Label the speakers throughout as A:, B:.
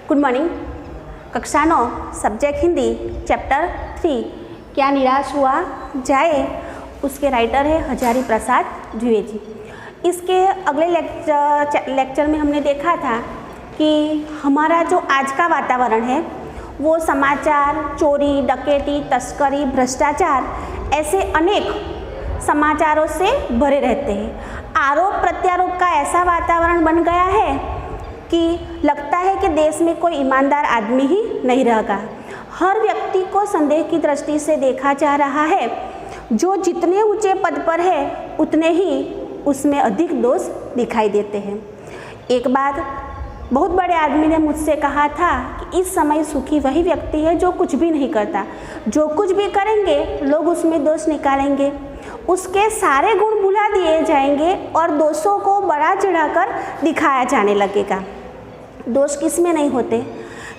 A: Good morning. कक्षा 9 subject Hindi chapter 3 क्या निराश हुआ जाए, उसके राइटर है हजारी प्रसाद द्विवेदी। इसके अगले लेक्चर में हमने देखा था कि हमारा जो आज का वातावरण है वो समाचार, चोरी, डकैती, तस्करी, भ्रष्टाचार ऐसे अनेक समाचारों से भरे रहते हैं। आरोप प्रत्यारोप का ऐसा वातावरण बन गया है कि लगता है कि देश में कोई ईमानदार आदमी ही नहीं रहेगा। हर व्यक्ति को संदेह की दृष्टि से देखा जा रहा है। जो जितने ऊंचे पद पर है उतने ही उसमें अधिक दोष दिखाई देते हैं। एक बार बहुत बड़े आदमी ने मुझसे कहा था कि इस समय सुखी वही व्यक्ति है जो कुछ भी नहीं करता। जो कुछ भी करेंगे लोग उसमें दोष निकालेंगे, उसके सारे गुण भुला दिए जाएंगे और दोषों को बढ़ा चढ़ाकर दिखाया जाने लगेगा। दोष किस में नहीं होते।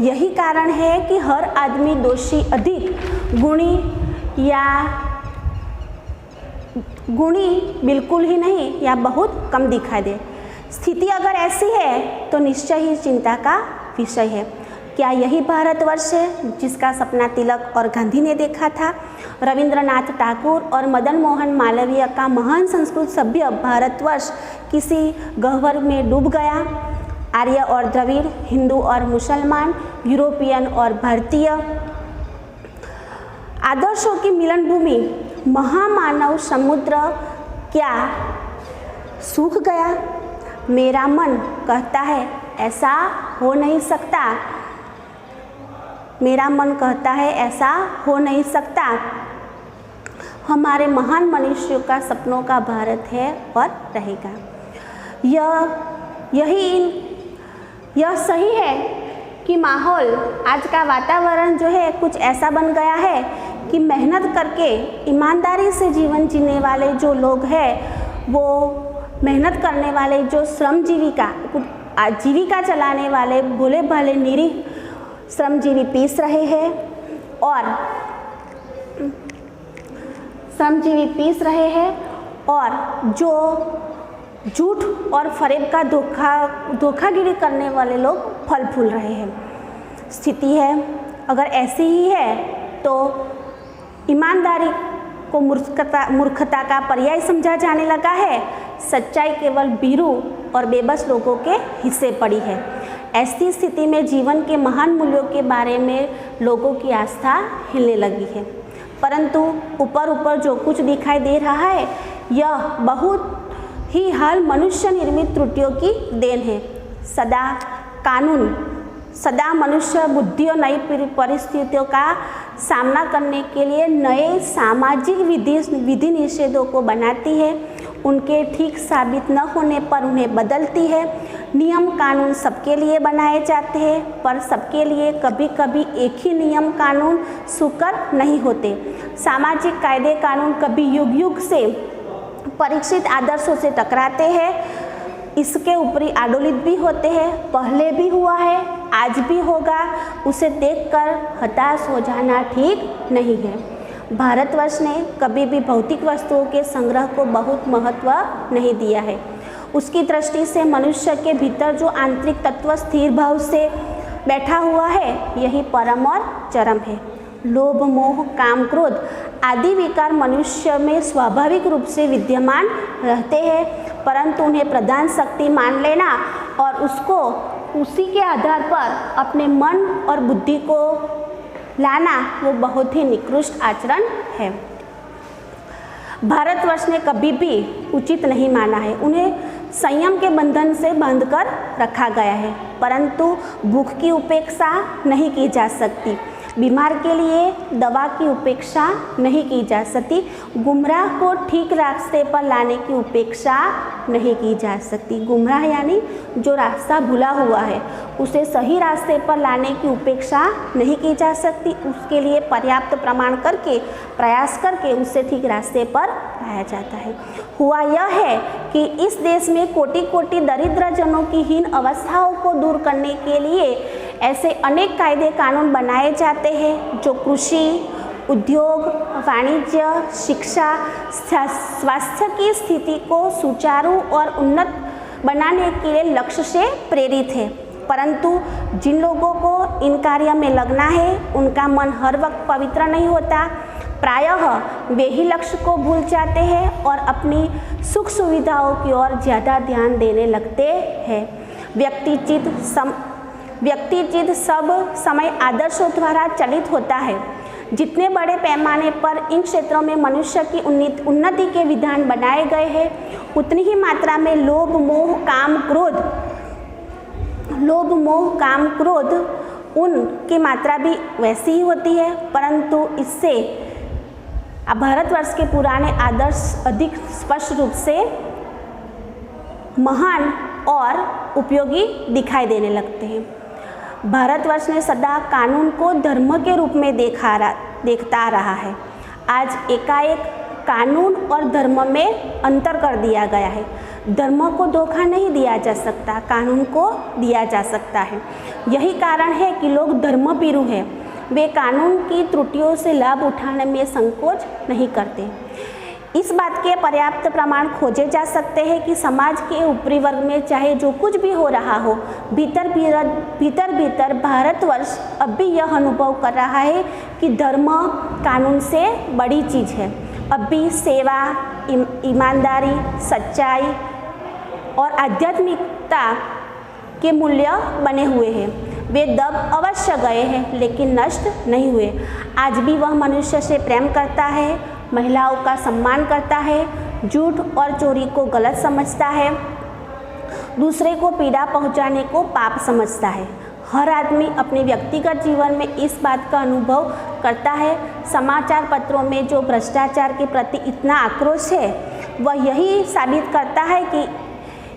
A: यही कारण है कि हर आदमी दोषी अधिक गुणी बिल्कुल ही नहीं या बहुत कम दिखाई दे। स्थिति अगर ऐसी है तो निश्चय ही चिंता का विषय है। क्या यही भारतवर्ष है जिसका सपना तिलक और गांधी ने देखा था? रविंद्रनाथ टैगोर और मदन मोहन मालवीय का महान संस्कृत सभ्य भारतवर्ष किसी गह्वर में डूब गया। आर्य और द्रविड़, हिंदू और मुसलमान, यूरोपियन और भारतीय आदर्शों की मिलन भूमि महामानव समुद्र क्या सूख गया? मेरा मन कहता है ऐसा हो नहीं सकता। मेरा मन कहता है ऐसा हो नहीं सकता। हमारे महान मनुष्यों का सपनों का भारत है और रहेगा। यह सही है कि माहौल, आज का वातावरण जो है कुछ ऐसा बन गया है कि मेहनत करके ईमानदारी से जीवन जीने वाले जो लोग हैं, वो मेहनत करने वाले जो जीविका चलाने वाले भोले भाले निरीह श्रमजीवी पीस रहे हैं और जो झूठ और फरेब का धोखागिरी करने वाले लोग फल फूल रहे हैं। स्थिति है अगर ऐसी ही है तो ईमानदारी को मूर्खता का पर्याय समझा जाने लगा है। सच्चाई केवल भीरू और बेबस लोगों के हिस्से पड़ी है। ऐसी स्थिति में जीवन के महान मूल्यों के बारे में लोगों की आस्था हिलने लगी है। परंतु ऊपर जो कुछ दिखाई दे रहा है यह बहुत ही हाल मनुष्य निर्मित त्रुटियों की देन है। सदा मनुष्य बुद्धि और नई परिस्थितियों का सामना करने के लिए नए सामाजिक विधि निषेधों को बनाती है। उनके ठीक साबित न होने पर उन्हें बदलती है। नियम कानून सबके लिए बनाए जाते हैं, पर सबके लिए कभी कभी एक ही नियम कानून सुकर नहीं होते। सामाजिक कायदे कानून कभी युग युग से परीक्षित आदर्शों से टकराते हैं। इसके ऊपरी आडोलित भी होते हैं। पहले भी हुआ है, आज भी होगा। उसे देखकर हताश हो जाना ठीक नहीं है। भारतवर्ष ने कभी भी भौतिक वस्तुओं के संग्रह को बहुत महत्व नहीं दिया है। उसकी दृष्टि से मनुष्य के भीतर जो आंतरिक तत्व स्थिर भाव से बैठा हुआ है यही परम और चरम है। लोभ, मोह, काम, क्रोध आदि विकार मनुष्य में स्वाभाविक रूप से विद्यमान रहते हैं, परंतु उन्हें प्रधान शक्ति मान लेना और उसी के आधार पर अपने मन और बुद्धि को लाना वो बहुत ही निकृष्ट आचरण है। भारतवर्ष ने कभी भी उचित नहीं माना है। उन्हें संयम के बंधन से बांधकर रखा गया है, परंतु भूख की उपेक्षा नहीं की जा सकती। बीमार के लिए दवा की उपेक्षा नहीं की जा सकती। गुमराह को ठीक रास्ते पर लाने की उपेक्षा नहीं की जा सकती। गुमराह यानी जो रास्ता भूला हुआ है उसे सही रास्ते पर लाने की उपेक्षा नहीं की जा सकती। उसके लिए पर्याप्त प्रयास करके उसे ठीक रास्ते पर लाया जाता है। हुआ यह है कि इस देश में कोटि कोटि दरिद्र जनों की हीन अवस्थाओं को दूर करने के लिए ऐसे अनेक कायदे कानून बनाए जाते हैं जो कृषि, उद्योग, वाणिज्य, शिक्षा, स्वास्थ्य की स्थिति को सुचारू और उन्नत बनाने के लिए लक्ष्य से प्रेरित है। परंतु जिन लोगों को इन कार्य में लगना है उनका मन हर वक्त पवित्र नहीं होता। प्रायः वे ही लक्ष्य को भूल जाते हैं और अपनी सुख सुविधाओं की ओर ज़्यादा ध्यान देने लगते हैं। व्यक्तिचित्त सब समय आदर्शों द्वारा चलित होता है। जितने बड़े पैमाने पर इन क्षेत्रों में मनुष्य की उन्नति के विधान बनाए गए हैं, उतनी ही मात्रा में लोभ मोह काम क्रोध उनकी मात्रा भी वैसी ही होती है। परंतु इससे भारतवर्ष के पुराने आदर्श अधिक स्पष्ट रूप से महान और उपयोगी दिखाई देने लगते हैं। भारतवर्ष ने सदा कानून को धर्म के रूप में देखता रहा है। आज एकाएक कानून और धर्म में अंतर कर दिया गया है। धर्म को धोखा नहीं दिया जा सकता, कानून को दिया जा सकता है। यही कारण है कि लोग धर्मभीरु हैं। वे कानून की त्रुटियों से लाभ उठाने में संकोच नहीं करते। इस बात के पर्याप्त प्रमाण खोजे जा सकते हैं कि समाज के ऊपरी वर्ग में चाहे जो कुछ भी हो रहा हो, भीतर भारतवर्ष अब भी यह अनुभव कर रहा है कि धर्म कानून से बड़ी चीज़ है। अब भी सेवा, ईमानदारी, सच्चाई और आध्यात्मिकता के मूल्य बने हुए हैं। वे दब अवश्य गए हैं लेकिन नष्ट नहीं हुए। आज भी वह मनुष्य से प्रेम करता है, महिलाओं का सम्मान करता है, झूठ और चोरी को गलत समझता है, दूसरे को पीड़ा पहुंचाने को पाप समझता है। हर आदमी अपने व्यक्तिगत जीवन में इस बात का अनुभव करता है। समाचार पत्रों में जो भ्रष्टाचार के प्रति इतना आक्रोश है, वह यही साबित करता है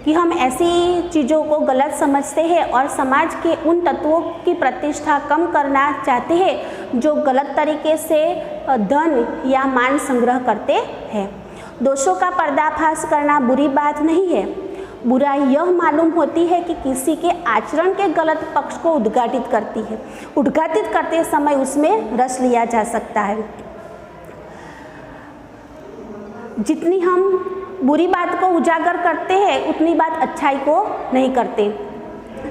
A: कि हम ऐसी चीज़ों को गलत समझते हैं और समाज के उन तत्वों की प्रतिष्ठा कम करना चाहते हैं जो गलत तरीके से धन या मान संग्रह करते हैं। दोषों का पर्दाफाश करना बुरी बात नहीं है। बुराई यह मालूम होती है कि किसी के आचरण के गलत पक्ष को उद्घाटित करती है। उद्घाटित करते समय उसमें रस लिया जा सकता है। जितनी हम बुरी बात को उजागर करते हैं उतनी बात अच्छाई को नहीं करते।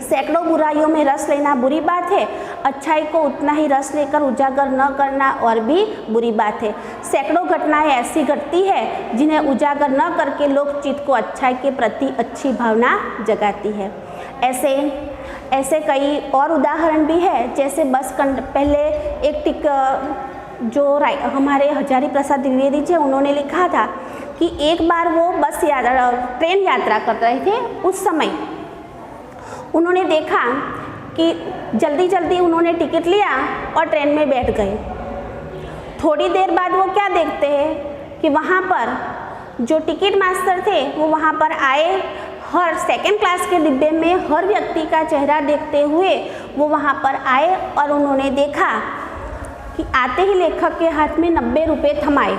A: सैकड़ों बुराइयों में रस लेना बुरी बात है, अच्छाई को उतना ही रस लेकर उजागर न करना और भी बुरी बात है। सैकड़ों घटनाएं ऐसी घटती है जिन्हें उजागर न करके लोक चित्त को अच्छाई के प्रति अच्छी भावना जगाती है। ऐसे कई और उदाहरण भी है। जैसे पहले एक जो हमारे हजारी प्रसाद द्विवेदी जी उन्होंने लिखा था कि एक बार वो ट्रेन यात्रा कर रहे थे। उस समय उन्होंने देखा कि जल्दी उन्होंने टिकट लिया और ट्रेन में बैठ गए। थोड़ी देर बाद वो क्या देखते हैं कि वहाँ पर जो टिकट मास्टर थे वो वहाँ पर आए। हर सेकंड क्लास के डिब्बे में हर व्यक्ति का चेहरा देखते हुए वो वहाँ पर आए और उन्होंने देखा कि आते ही लेखक के हाथ में 90 रुपये थमाए।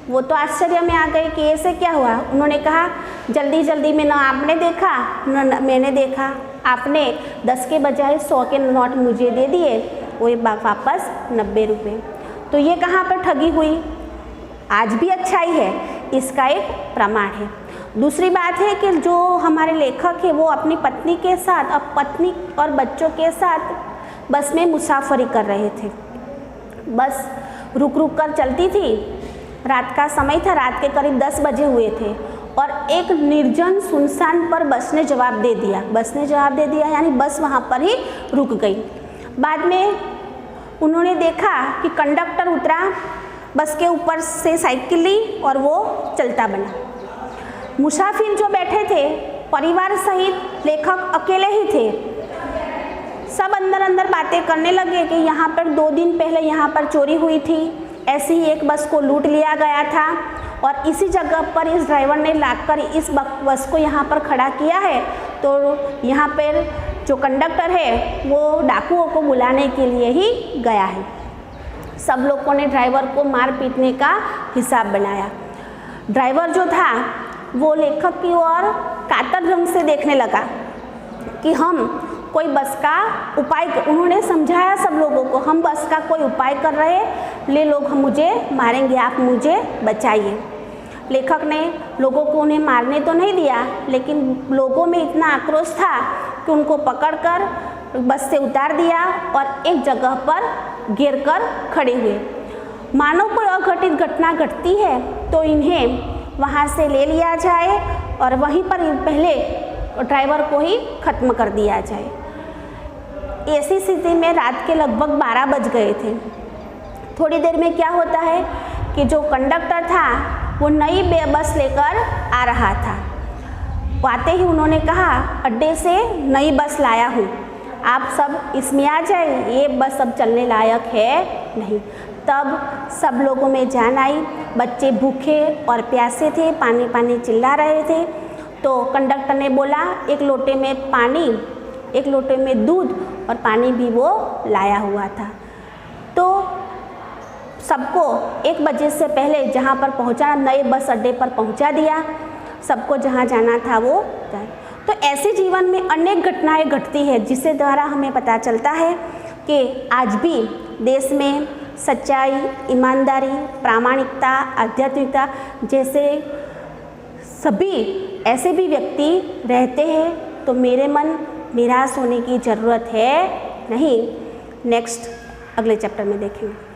A: वो तो आश्चर्य में आ गए कि ऐसे क्या हुआ। उन्होंने कहा जल्दी में ना आपने देखा न मैंने देखा, आपने 10 के बजाय 100 के नोट मुझे दे दिए, वो वापस 90 रुपये। तो ये कहाँ पर ठगी हुई? आज भी अच्छाई है, इसका एक प्रमाण है। दूसरी बात है कि जो हमारे लेखक है वो अपनी पत्नी के साथ, अब पत्नी और बच्चों के साथ बस में मुसाफरी कर रहे थे। बस रुक कर चलती थी। रात का समय था, रात के करीब 10 बजे हुए थे और एक निर्जन सुनसान पर बस ने जवाब दे दिया यानी बस वहाँ पर ही रुक गई। बाद में उन्होंने देखा कि कंडक्टर उतरा, बस के ऊपर से साइकिल ली और वो चलता बना। मुसाफिर जो बैठे थे परिवार सहित लेखक अकेले ही थे। सब अंदर बातें करने लगे कि यहाँ पर 2 दिन पहले यहाँ पर चोरी हुई थी, ऐसी ही एक बस को लूट लिया गया था और इसी जगह पर इस ड्राइवर ने लाकर इस बस को यहाँ पर खड़ा किया है। तो यहाँ पर जो कंडक्टर है वो डाकुओं को बुलाने के लिए ही गया है। सब लोगों ने ड्राइवर को मार पीटने का हिसाब बनाया। ड्राइवर जो था वो लेखक की ओर कातर ढंग से देखने लगा कि हम कोई बस का उपाय, उन्होंने समझाया सब लोगों को, हम बस का कोई उपाय कर रहे हैं, ले लोग हम मुझे मारेंगे, आप मुझे बचाइए। लेखक ने लोगों को उन्हें मारने तो नहीं दिया, लेकिन लोगों में इतना आक्रोश था कि कि उनको पकड़कर बस से उतार दिया और एक जगह पर घेर कर खड़े हुए। मानो कोई अघटित घटना घटती है तो इन्हें वहाँ से ले लिया जाए और वहीं पर पहले ड्राइवर को ही ख़त्म कर दिया जाए। ऐसी स्थिति में रात के लगभग 12 बज गए थे। थोड़ी देर में क्या होता है कि जो कंडक्टर था वो नई बस लेकर आ रहा था। आते ही उन्होंने कहा, अड्डे से नई बस लाया हूँ, आप सब इसमें आ जाए, ये बस अब चलने लायक है नहीं। तब सब लोगों में जान आई। बच्चे भूखे और प्यासे थे, पानी पानी चिल्ला रहे थे। तो कंडक्टर ने बोला, एक लोटे में पानी, एक लोटे में दूध और पानी भी वो लाया हुआ था। तो सबको 1 बजे से पहले जहाँ पर पहुँचा, नए बस अड्डे पर पहुँचा दिया। सबको जहाँ जाना था वो जाए। तो ऐसे जीवन में अनेक घटनाएं घटती है जिससे द्वारा हमें पता चलता है कि आज भी देश में सच्चाई, ईमानदारी, प्रामाणिकता, आध्यात्मिकता जैसे सभी ऐसे भी व्यक्ति रहते हैं। तो मेरे मन निराश होने की ज़रूरत है नहीं। नेक्स्ट अगले चैप्टर में देखेंगे।